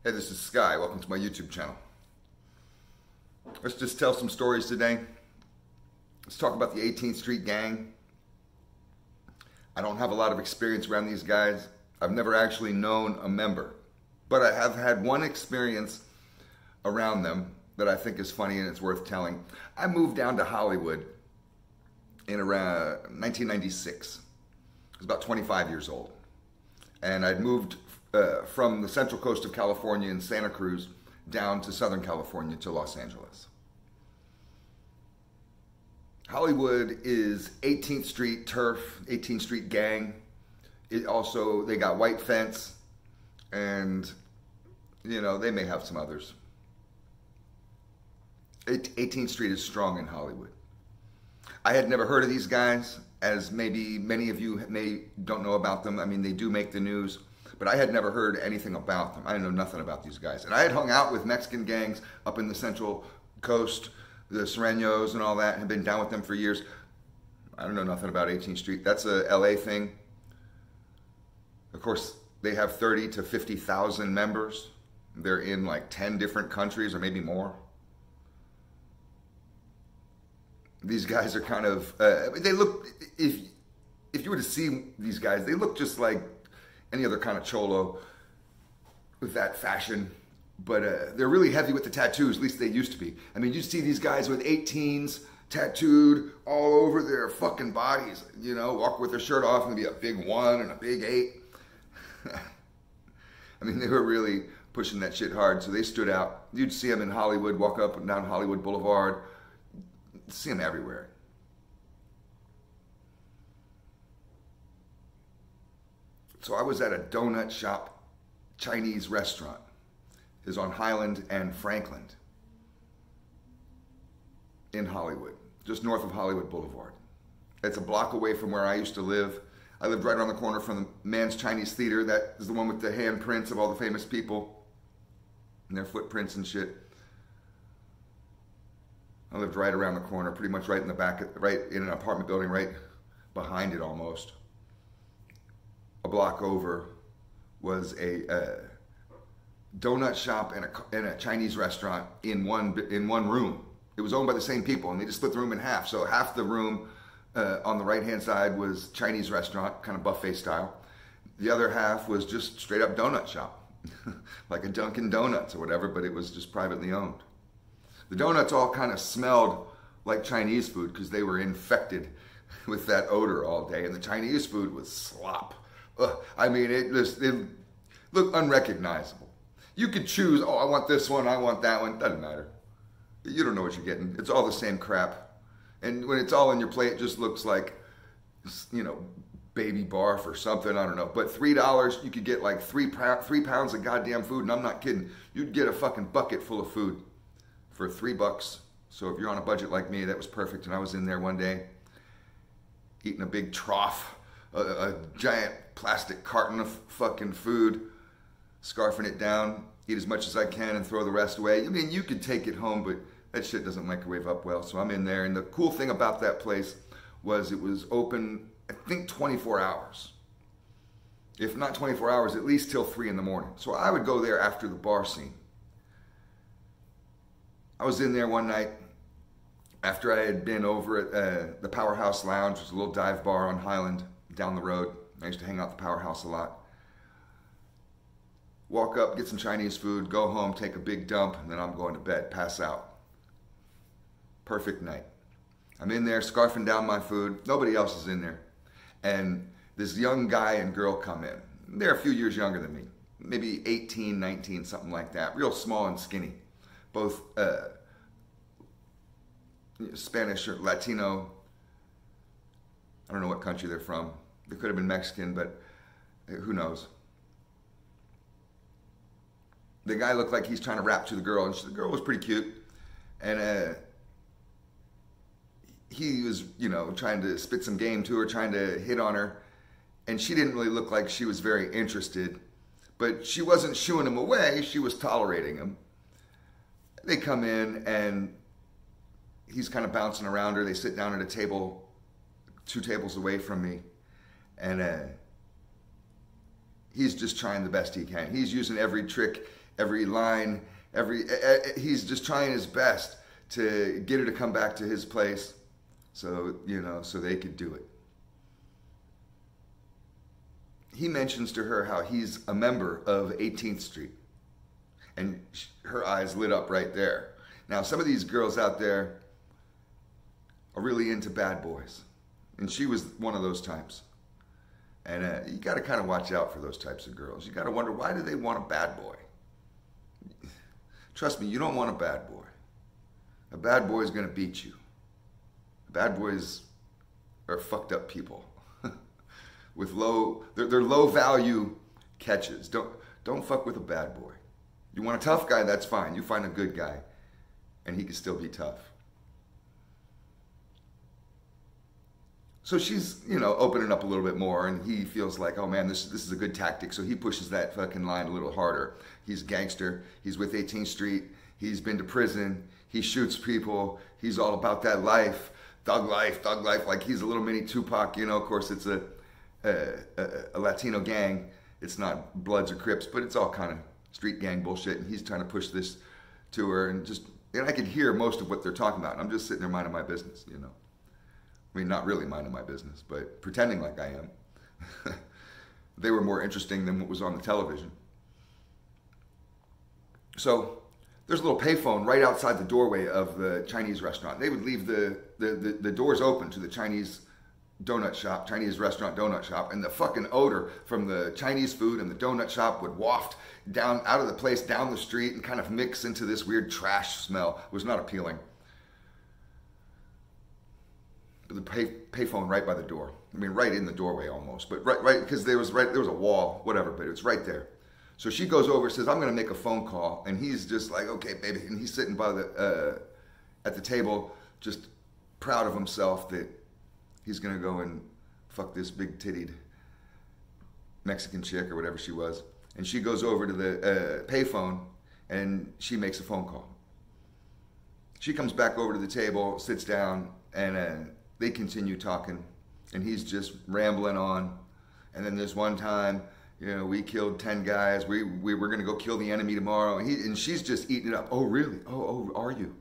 Hey, this is Sky. Welcome to my YouTube channel. Let's just tell some stories today. Let's talk about the 18th Street Gang. I don't have a lot of experience around these guys. I've never actually known a member, but I have had one experience around them that I think is funny and it's worth telling. I moved down to Hollywood in around 1996. I was about 25 years old. And I'd moved from the central coast of California in Santa Cruz down to Southern California to Los Angeles. Hollywood is 18th Street turf, 18th Street gang. It also, they got white fence, and you know, they may have some others. 18th Street is strong in Hollywood. I had never heard of these guys, as maybe many of you don't know about them. I mean, they do make the news, but I had never heard anything about them. I didn't know nothing about these guys. And I had hung out with Mexican gangs up in the Central Coast, the Sureños and all that, and been down with them for years. I don't know nothing about 18th Street. That's a LA thing. Of course, they have 30 to 50,000 members. They're in like 10 different countries or maybe more. These guys are kind of, they look, if you were to see these guys, they look just like any other kind of cholo with that fashion, but they're really heavy with the tattoos, at least they used to be. I mean, you see these guys with 18s tattooed all over their fucking bodies, you know, walk with their shirt off and be a big 1 and a big 8. I mean, they were really pushing that shit hard, so they stood out. You'd see them in Hollywood, walk up and down Hollywood Boulevard, see them everywhere. So I was at a donut shop Chinese restaurant. It's on Highland and Franklin in Hollywood, just north of Hollywood Boulevard. It's a block away from where I used to live. I lived right around the corner from the Man's Chinese Theater. That is the one with the handprints of all the famous people and their footprints and shit. I lived right around the corner, pretty much right in the back, right in an apartment building, right behind it almost. A block over was a donut shop and a Chinese restaurant in one room. It was owned by the same people, and they just split the room in half. So half the room on the right-hand side was Chinese restaurant, kind of buffet style. The other half was just straight up donut shop, like a Dunkin' Donuts or whatever, but it was just privately owned. The donuts all kind of smelled like Chinese food because they were infected with that odor all day, and the Chinese food was slop. Ugh. I mean, it looked unrecognizable. You could choose, oh, I want this one, I want that one. Doesn't matter. You don't know what you're getting. It's all the same crap. And when it's all in your plate, it just looks like, you know, baby barf or something, I don't know. But $3, you could get like 3 pounds of goddamn food, and I'm not kidding. You'd get a fucking bucket full of food for $3. So if you're on a budget like me, that was perfect. And I was in there one day eating a big trough, a giant plastic carton of fucking food, scarfing it down, eat as much as I can and throw the rest away. I mean, you could take it home, but that shit doesn't microwave up well. So I'm in there, and the cool thing about that place was it was open, I think 24 hours. If not 24 hours, at least till 3 in the morning. So I would go there after the bar scene. I was in there one night after I had been over at the Powerhouse Lounge, which was a little dive bar on Highland down the road. I used to hang out at the Powerhouse a lot. Walk up, get some Chinese food, go home, take a big dump, and then I'm going to bed, pass out. Perfect night. I'm in there scarfing down my food. Nobody else is in there. And this young guy and girl come in. They're a few years younger than me, maybe 18, 19, something like that. Real small and skinny. Both Spanish or Latino. I don't know what country they're from. They could have been Mexican, but who knows. The guy looked like he's trying to rap to the girl, and the girl was pretty cute. And he was, you know, trying to spit some game to her, trying to hit on her. And she didn't really look like she was very interested. But she wasn't shooing him away, she was tolerating him. They come in, and he's kind of bouncing around her. They sit down at a table 2 tables away from me. And he's just trying the best he can. He's using every trick, every line, he's just trying his best to get her to come back to his place so, you know, so they could do it. He mentions to her how he's a member of 18th Street. And her eyes lit up right there. Now, some of these girls out there are really into bad boys. And she was one of those types. And you got to kind of watch out for those types of girls. You got to wonder, why do they want a bad boy? Trust me, you don't want a bad boy. A bad boy is going to beat you. Bad boys are fucked up people with they're low value catches. Don't fuck with a bad boy. You want a tough guy, that's fine. You find a good guy and he can still be tough. So she's, you know, opening up a little bit more, and he feels like, oh man, this is a good tactic. So he pushes that fucking line a little harder. He's a gangster. He's with 18th Street. He's been to prison. He shoots people. He's all about that life. Thug life. Like he's a little mini Tupac, you know. Of course, it's a Latino gang. It's not Bloods or Crips, but it's all kind of street gang bullshit. And he's trying to push this to her, and I could hear most of what they're talking about. And I'm just sitting there minding my business, you know. I mean, not really minding my business, but pretending like I am. They were more interesting than what was on the television. So there's a little payphone right outside the doorway of the Chinese restaurant. They would leave the doors open to the Chinese restaurant donut shop, and the fucking odor from the Chinese food and the donut shop would waft down out of the place, down the street, and kind of mix into this weird trash smell. It was not appealing. The payphone right by the door. I mean, right in the doorway almost, but right because there was a wall, whatever, but it was right there. So she goes over, says, "I'm going to make a phone call," and he's just like, "Okay, baby," and he's sitting by at the table, just proud of himself that he's going to go and fuck this big-tittied Mexican chick or whatever she was, and she goes over to the payphone and she makes a phone call. She comes back over to the table, sits down, and they continue talking, and he's just rambling on. And then there's one time, you know, we killed 10 guys. We were going to go kill the enemy tomorrow. And she's just eating it up. Oh, really? Oh, are you?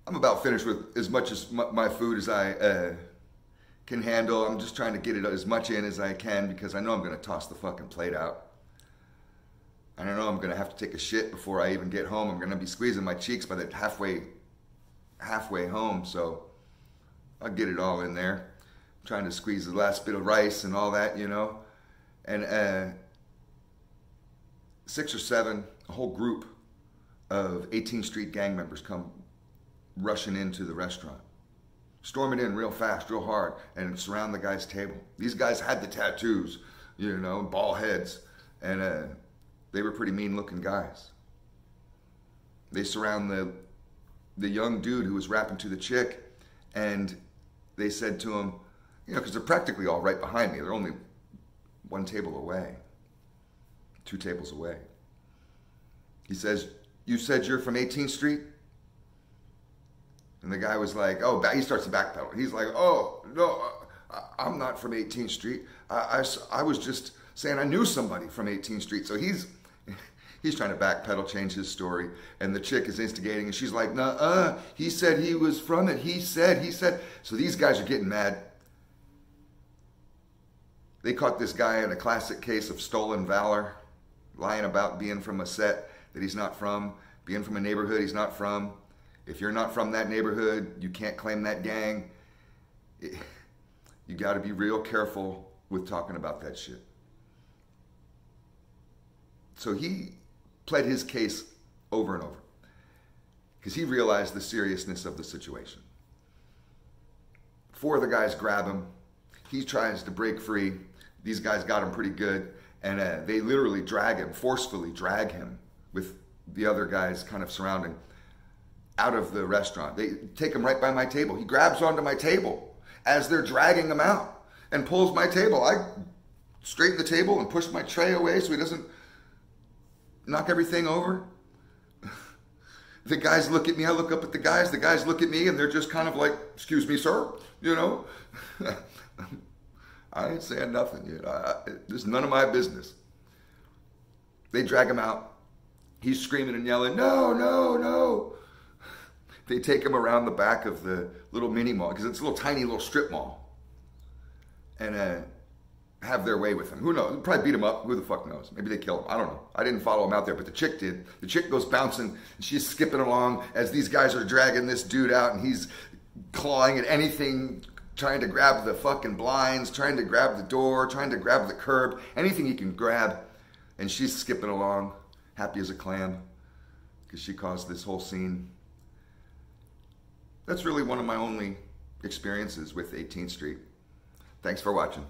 I'm about finished with as much as my food as I can handle. I'm just trying to get it as much in as I can because I know I'm going to toss the fucking plate out. And I know I'm going to have to take a shit before I even get home. I'm going to be squeezing my cheeks by the halfway home, so I'll get it all in there. I'm trying to squeeze the last bit of rice and all that, you know. And 6 or 7, a whole group of 18th Street gang members come rushing into the restaurant, storming in real fast, real hard, and surround the guy's table. These guys had the tattoos, you know, bald heads, and they were pretty mean-looking guys. They surround the young dude who was rapping to the chick, and they said to him, you know, because they're practically all right behind me. They're only 1 table away, 2 tables away. He says, "You said you're from 18th Street?" And the guy was like, oh, he starts to backpedal. He's like, "Oh, no, I'm not from 18th Street. I was just saying I knew somebody from 18th Street." So he's trying to backpedal, change his story. And the chick is instigating, and she's like, "Nuh-uh, he said he was from it. He said. So these guys are getting mad. They caught this guy in a classic case of stolen valor, lying about being from a set that he's not from, being from a neighborhood he's not from. If you're not from that neighborhood, you can't claim that gang. You got to be real careful with talking about that shit." So he pled his case over and over because he realized the seriousness of the situation. 4 of the guys grab him. He tries to break free. These guys got him pretty good, and they literally forcefully drag him with the other guys kind of surrounding, out of the restaurant. They take him right by my table. He grabs onto my table as they're dragging him out and pulls my table. I straighten the table and push my tray away so he doesn't knock everything over. The guys look at me, I look up at the guys look at me, and they're just kind of like, "Excuse me, sir," you know. I ain't saying nothing. This is none of my business. They drag him out. He's screaming and yelling, no, no, no. They take him around the back of the little mini mall, because it's a little tiny little strip mall, and have their way with him. Who knows? They'll probably beat him up. Who the fuck knows? Maybe they kill him. I don't know. I didn't follow him out there, but the chick did. The chick goes bouncing, and she's skipping along as these guys are dragging this dude out, and he's clawing at anything, trying to grab the fucking blinds, trying to grab the door, trying to grab the curb, anything he can grab. And she's skipping along, happy as a clam, because she caused this whole scene. That's really one of my only experiences with 18th Street. Thanks for watching.